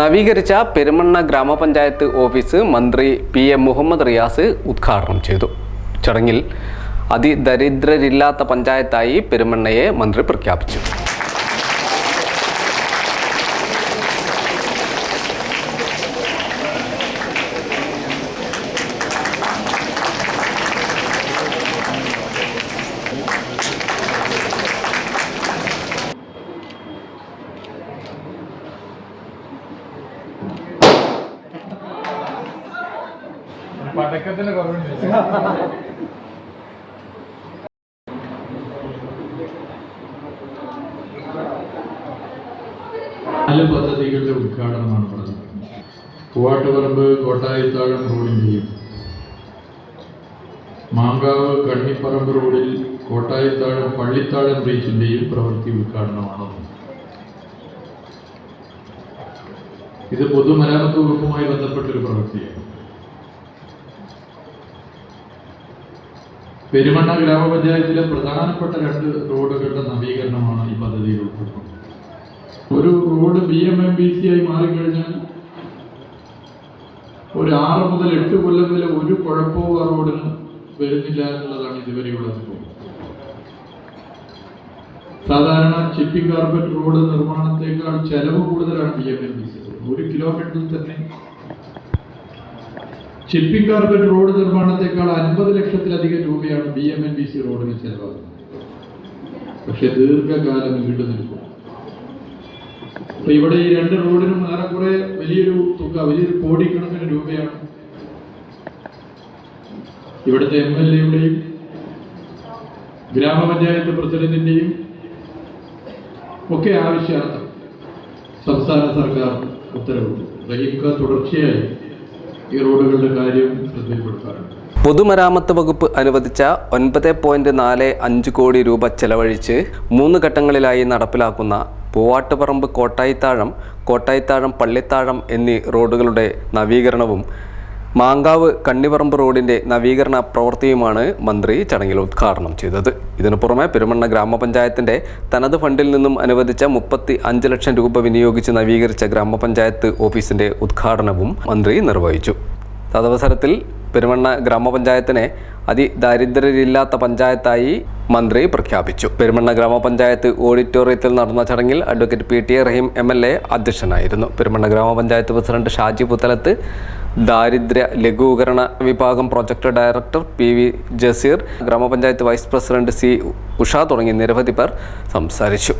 നവീകരിച്ച പെരുമണ്ണ ഗ്രാമപഞ്ചായത്ത് ഓഫീസ് മന്ത്രി PM മുഹമ്മദ് റിയാസ് ഉദ്ഘാടനം ചെയ്തു. ചടങ്ങിൽ അതിദരിദ്രരില്ലാത്ത പഞ്ചായത്തായി പെരുമണ്ണയെ മന്ത്രി പ്രഖ്യാപിച്ചു. പടക്കത്തിന് കുറവുണ്ട്. നാല് പദ്ധതികളുടെ ഉദ്ഘാടനമാണ് പറഞ്ഞത്. പൂവാട്ടുപറമ്പ് കോട്ടായിത്താഴം റോഡിൻ്റെയും മാങ്കാവ് കണ്ണിപ്പറമ്പ് റോഡിൽ കോട്ടായിത്താഴം പള്ളിത്താഴം ബ്രീച്ചിൻ്റെയും പ്രവൃത്തി ഉദ്ഘാടനമാണ്. ഇത് പൊതുമരാമത്ത് വകുപ്പുമായി ബന്ധപ്പെട്ടൊരു പ്രവൃത്തിയാണ്. പെരുമണ്ണ ഗ്രാമപഞ്ചായത്തിലെ പ്രധാനപ്പെട്ട 2 റോഡുകളുടെ നവീകരണമാണ് ഈ പദ്ധതിയിൽ ഉൾപ്പെടുന്നത്. ഒരു റോഡ് BMMBC ആയി മാറിക്കഴിഞ്ഞാൽ ഒരു 6 മുതൽ 8 കൊല്ലം വരെ ഒരു കുഴപ്പവും ആ റോഡിന് വരുന്നില്ല എന്നുള്ളതാണ് ഇതുവരെയുള്ള അനുഭവം. സാധാരണ ചിപ്പിംഗ് കാർപ്പറ്റ് റോഡ് നിർമ്മാണത്തെക്കാൾ ചെലവ് കൂടുതലാണ് BMMBC. 1 കിലോമീറ്ററിൽ തന്നെ ചിപ്പിംഗ് കാർപ്പറ്റ് റോഡ് നിർമ്മാണത്തെക്കാൾ 50 ലക്ഷത്തിലധികം രൂപയാണ് BMMBC റോഡിന് ചെലവാകുന്നത്. പക്ഷെ ദീർഘകാലം നീണ്ടു നിൽക്കും. അപ്പൊ ഇവിടെ ഈ 2 റോഡിനും ഏറെക്കുറെ വലിയൊരു തുക, വലിയൊരു കോടിക്കണക്കിന് രൂപയാണ് ഇവിടുത്തെ MLA-യുടെയും ഗ്രാമപഞ്ചായത്ത് പ്രസിഡന്റിന്റെയും ഒക്കെ ആവശ്യാർത്ഥം സംസ്ഥാന സർക്കാർ ഉത്തരവിട്ടു. റഹീംക തുടർച്ചയായി ഈ റോഡുകളുടെ കാര്യം ശ്രദ്ധയിൽപ്പെടുത്താറുണ്ട്. പൊതുമരാമത്ത് വകുപ്പ് അനുവദിച്ച 9.45 കോടി രൂപ ചെലവഴിച്ച് 3 ഘട്ടങ്ങളിലായി നടപ്പിലാക്കുന്ന പൂവാട്ടുപറമ്പ് കോട്ടായിത്താഴം പള്ളിത്താഴം എന്നീ റോഡുകളുടെ നവീകരണവും മാങ്കാവ് കണ്ണിപ്പറമ്പ് റോഡിൻ്റെ നവീകരണ പ്രവൃത്തിയുമാണ് മന്ത്രി ചടങ്ങിൽ ഉദ്ഘാടനം ചെയ്തത്. ഇതിനു പുറമെ പെരുമണ്ണ ഗ്രാമപഞ്ചായത്തിൻ്റെ തനത് ഫണ്ടിൽ നിന്നും അനുവദിച്ച 35 ലക്ഷം രൂപ വിനിയോഗിച്ച് നവീകരിച്ച ഗ്രാമപഞ്ചായത്ത് ഓഫീസിൻ്റെ ഉദ്ഘാടനവും മന്ത്രി നിർവഹിച്ചു. തദവസരത്തിൽ പെരുമണ്ണ ഗ്രാമപഞ്ചായത്തിനെ അതിദരിദ്രരില്ലാത്ത പഞ്ചായത്തായി മന്ത്രി പ്രഖ്യാപിച്ചു. പെരുമണ്ണ ഗ്രാമപഞ്ചായത്ത് ഓഡിറ്റോറിയത്തിൽ നടന്ന ചടങ്ങിൽ അഡ്വക്കേറ്റ് PT റഹീം MLA അധ്യക്ഷനായിരുന്നു. പെരുമണ്ണ ഗ്രാമപഞ്ചായത്ത് പ്രസിഡന്റ് ഷാജി പുത്തലത്ത്, ദാരിദ്ര്യ ലഘൂകരണ വിഭാഗം പ്രൊജക്ട് ഡയറക്ടർ PV ജസീർ, ഗ്രാമപഞ്ചായത്ത് വൈസ് പ്രസിഡന്റ് C ഉഷ തുടങ്ങി നിരവധി പേർ സംസാരിച്ചു.